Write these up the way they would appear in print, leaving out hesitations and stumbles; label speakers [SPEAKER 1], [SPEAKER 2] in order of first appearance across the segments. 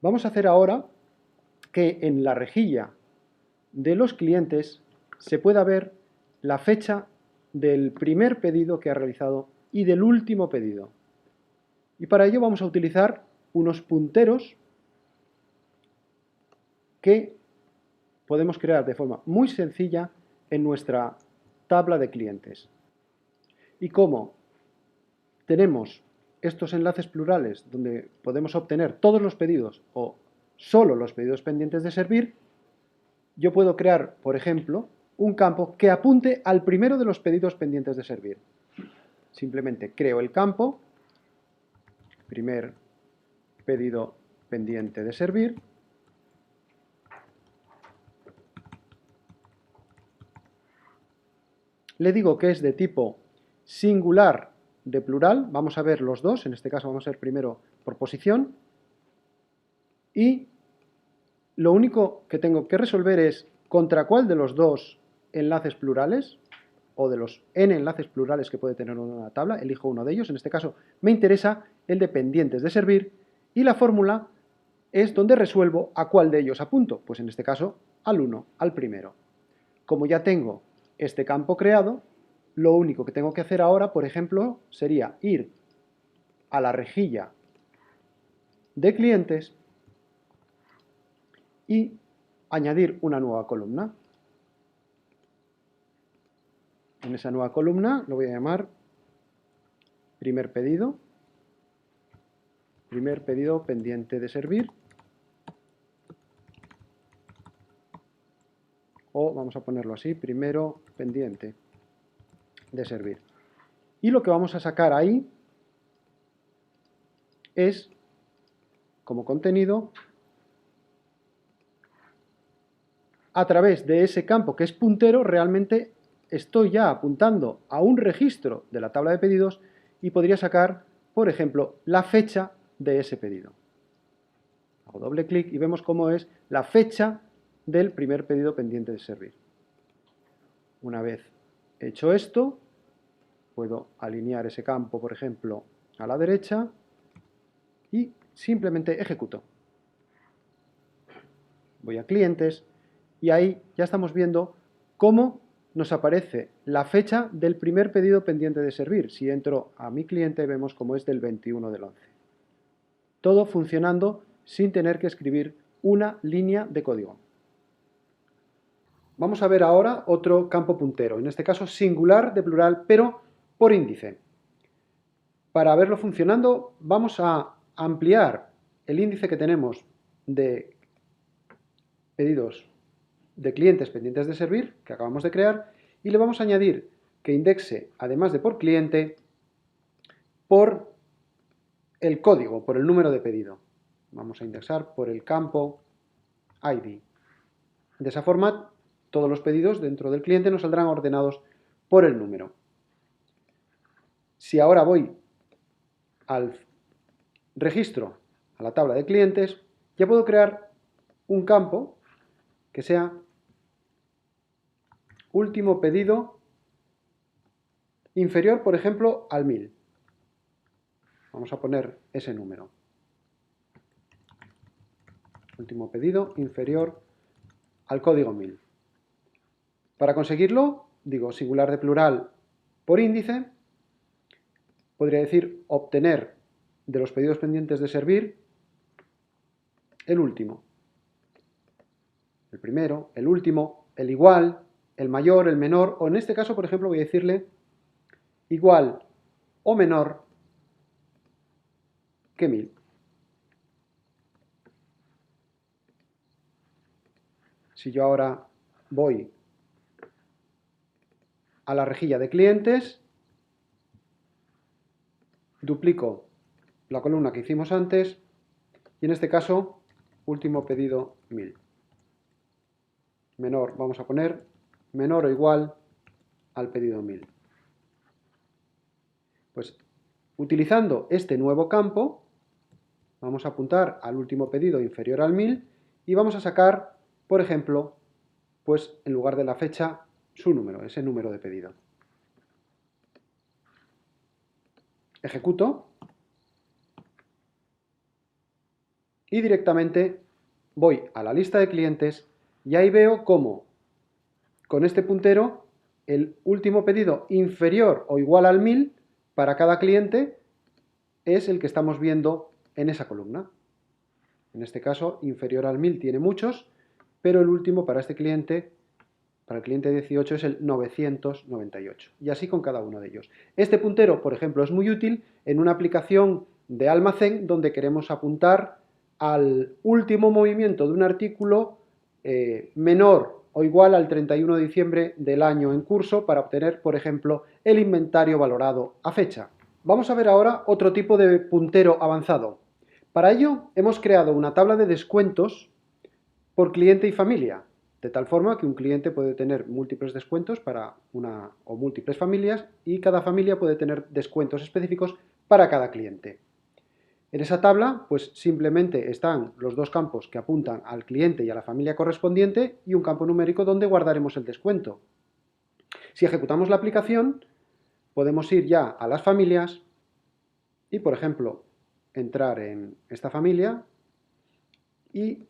[SPEAKER 1] Vamos a hacer ahora que en la rejilla de los clientes se pueda ver la fecha del primer pedido que ha realizado y del último pedido. Y para ello vamos a utilizar unos punteros que podemos crear de forma muy sencilla en nuestra tabla de clientes. Y como tenemos estos enlaces plurales donde podemos obtener todos los pedidos o solo los pedidos pendientes de servir, yo puedo crear, por ejemplo, un campo que apunte al primero de los pedidos pendientes de servir. Simplemente creo el campo, primer pedido pendiente de servir, le digo que es de tipo singular de plural, vamos a ver los dos, en este caso vamos a ver primero por posición, y lo único que tengo que resolver es contra cuál de los dos enlaces plurales, o de los n enlaces plurales que puede tener una tabla, elijo uno de ellos, en este caso me interesa el de pendientes de servir, y la fórmula es donde resuelvo a cuál de ellos apunto, pues en este caso al 1, al primero. Como ya tengo este campo creado, lo único que tengo que hacer ahora, por ejemplo, sería ir a la rejilla de clientes y añadir una nueva columna. En esa nueva columna lo voy a llamar primer pedido pendiente de servir, o vamos a ponerlo así, primero pendiente de servir. Y lo que vamos a sacar ahí es, como contenido, a través de ese campo que es puntero, realmente estoy ya apuntando a un registro de la tabla de pedidos y podría sacar, por ejemplo, la fecha de ese pedido. Hago doble clic y vemos cómo es la fecha del primer pedido pendiente de servir. Una vez hecho esto, puedo alinear ese campo, por ejemplo, a la derecha y simplemente ejecuto. Voy a clientes y ahí ya estamos viendo cómo nos aparece la fecha del primer pedido pendiente de servir. Si entro a mi cliente vemos cómo es del 21 del 11. Todo funcionando sin tener que escribir una línea de código. Vamos a ver ahora otro campo puntero, en este caso singular de plural, pero por índice. Para verlo funcionando, vamos a ampliar el índice que tenemos de pedidos de clientes pendientes de servir, que acabamos de crear, y le vamos a añadir que indexe, además de por cliente, por el código, por el número de pedido. Vamos a indexar por el campo ID. De esa forma, todos los pedidos dentro del cliente nos saldrán ordenados por el número. Si ahora voy al registro, a la tabla de clientes, ya puedo crear un campo que sea último pedido inferior, por ejemplo, al 1000. Vamos a poner ese número. Último pedido inferior al código 1000. Para conseguirlo, digo singular de plural por índice, podría decir obtener de los pedidos pendientes de servir el último, el primero, el último, el igual, el mayor, el menor, o en este caso, por ejemplo, voy a decirle igual o menor que 1000. Si yo ahora voy a la rejilla de clientes, duplico la columna que hicimos antes y en este caso, último pedido 1000. Menor, vamos a poner menor o igual al pedido 1000. Pues utilizando este nuevo campo, vamos a apuntar al último pedido inferior al 1000 y vamos a sacar, por ejemplo, pues en lugar de la fecha, su número, ese número de pedido. Ejecuto y directamente voy a la lista de clientes y ahí veo cómo con este puntero el último pedido inferior o igual al 1000 para cada cliente es el que estamos viendo en esa columna. En este caso, inferior al 1000 tiene muchos, pero el último para este cliente, para el cliente 18, es el 998. Y así con cada uno de ellos. Este puntero, por ejemplo, es muy útil en una aplicación de almacén donde queremos apuntar al último movimiento de un artículo menor o igual al 31 de diciembre del año en curso para obtener, por ejemplo, el inventario valorado a fecha. Vamos a ver ahora otro tipo de puntero avanzado. Para ello hemos creado una tabla de descuentos por cliente y familia, de tal forma que un cliente puede tener múltiples descuentos para una o múltiples familias y cada familia puede tener descuentos específicos para cada cliente. En esa tabla, pues simplemente están los dos campos que apuntan al cliente y a la familia correspondiente y un campo numérico donde guardaremos el descuento. Si ejecutamos la aplicación, podemos ir ya a las familias y, por ejemplo, entrar en esta familia y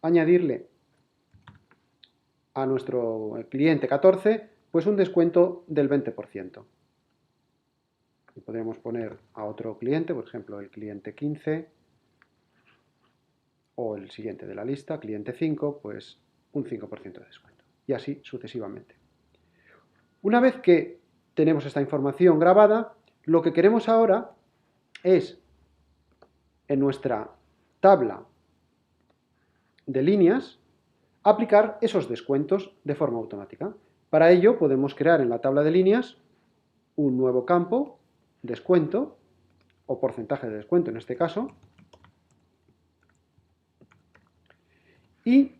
[SPEAKER 1] añadirle a nuestro cliente 14 pues un descuento del 20%. Y podríamos poner a otro cliente, por ejemplo, el cliente 15 o el siguiente de la lista, cliente 5, pues un 5% de descuento. Y así sucesivamente. Una vez que tenemos esta información grabada, lo que queremos ahora es en nuestra tabla de líneas aplicar esos descuentos de forma automática. Para ello podemos crear en la tabla de líneas un nuevo campo, descuento, o porcentaje de descuento en este caso, y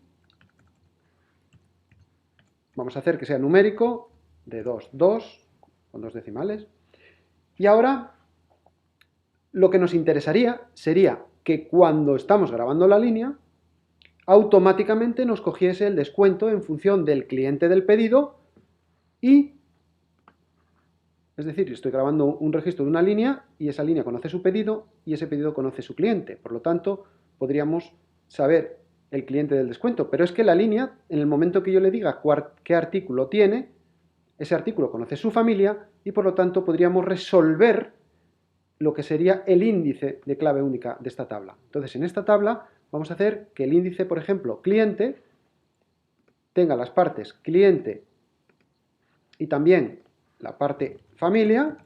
[SPEAKER 1] vamos a hacer que sea numérico, de 2, con 2 decimales, y ahora lo que nos interesaría sería que cuando estamos grabando la línea, automáticamente nos cogiese el descuento en función del cliente del pedido y, es decir, estoy grabando un registro de una línea y esa línea conoce su pedido y ese pedido conoce su cliente. Por lo tanto, podríamos saber el cliente del descuento. Pero es que la línea, en el momento que yo le diga qué artículo tiene, ese artículo conoce su familia y por lo tanto podríamos resolver lo que sería el índice de clave única de esta tabla. Entonces, en esta tabla vamos a hacer que el índice, por ejemplo, cliente, tenga las partes cliente y también la parte familia,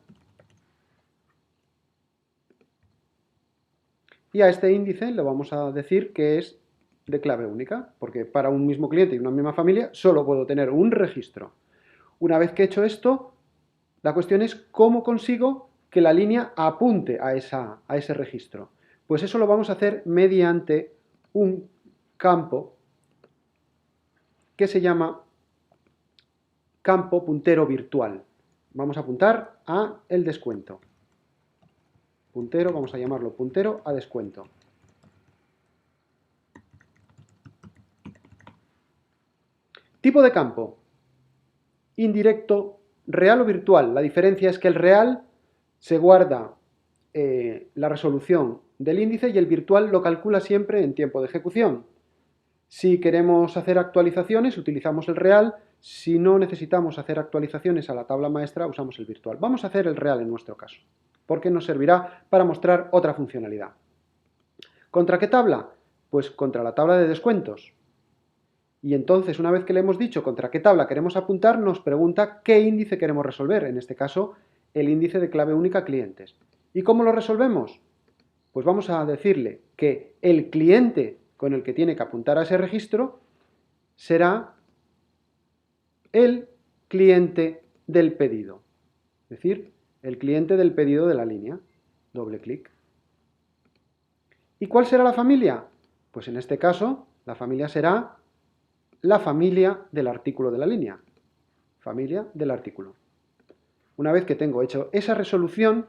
[SPEAKER 1] y a este índice le vamos a decir que es de clave única, porque para un mismo cliente y una misma familia solo puedo tener un registro. Una vez que he hecho esto, la cuestión es cómo consigo que la línea apunte a ese registro. Pues eso lo vamos a hacer mediante un campo que se llama campo puntero virtual. Vamos a apuntar a el descuento. Puntero, vamos a llamarlo puntero a descuento. Tipo de campo. Indirecto, real o virtual. La diferencia es que el real se guarda la resolución del índice y el virtual lo calcula siempre en tiempo de ejecución. Si queremos hacer actualizaciones, utilizamos el real. Si no necesitamos hacer actualizaciones a la tabla maestra, usamos el virtual. Vamos a hacer el real en nuestro caso, porque nos servirá para mostrar otra funcionalidad. ¿Contra qué tabla? Pues contra la tabla de descuentos. Y entonces, una vez que le hemos dicho contra qué tabla queremos apuntar, nos pregunta qué índice queremos resolver. En este caso, el índice de clave única clientes. ¿Y cómo lo resolvemos? Pues vamos a decirle que el cliente con el que tiene que apuntar a ese registro será el cliente del pedido. Es decir, el cliente del pedido de la línea. Doble clic. ¿Y cuál será la familia? Pues en este caso, la familia será la familia del artículo de la línea. Familia del artículo. Una vez que tengo hecho esa resolución,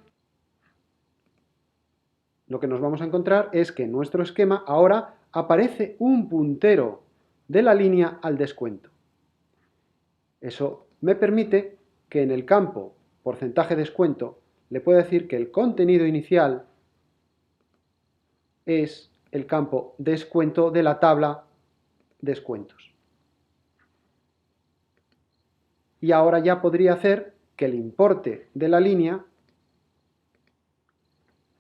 [SPEAKER 1] lo que nos vamos a encontrar es que en nuestro esquema ahora aparece un puntero de la línea al descuento. Eso me permite que en el campo porcentaje descuento le pueda decir que el contenido inicial es el campo descuento de la tabla descuentos. Y ahora ya podría hacer que el importe de la línea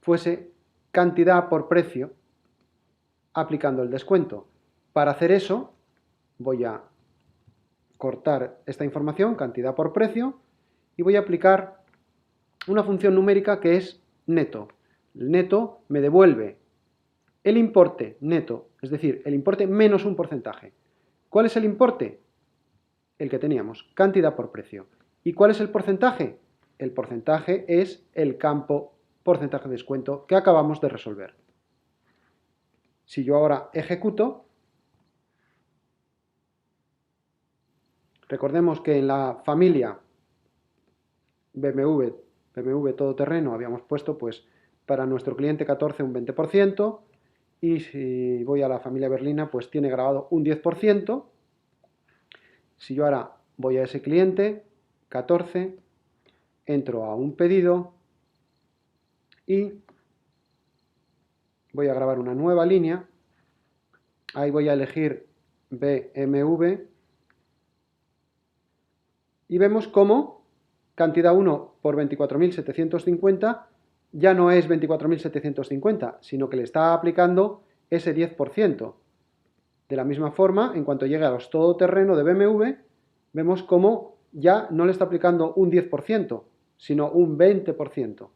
[SPEAKER 1] fuese cantidad por precio aplicando el descuento. Para hacer eso voy a cortar esta información, cantidad por precio, y voy a aplicar una función numérica que es neto. El neto me devuelve el importe neto, es decir, el importe menos un porcentaje. ¿Cuál es el importe? El que teníamos, cantidad por precio. ¿Y cuál es el porcentaje? El porcentaje es el campo porcentaje de descuento que acabamos de resolver. Si yo ahora ejecuto, recordemos que en la familia BMW todoterreno habíamos puesto pues para nuestro cliente 14 un 20%, y si voy a la familia berlina pues tiene grabado un 10%. Si yo ahora voy a ese cliente 14, entro a un pedido y voy a grabar una nueva línea, ahí voy a elegir BMW y vemos cómo cantidad 1 por 24.750 ya no es 24.750, sino que le está aplicando ese 10%. De la misma forma, en cuanto llegue a los todoterreno de BMW, vemos cómo ya no le está aplicando un 10%, sino un 20%.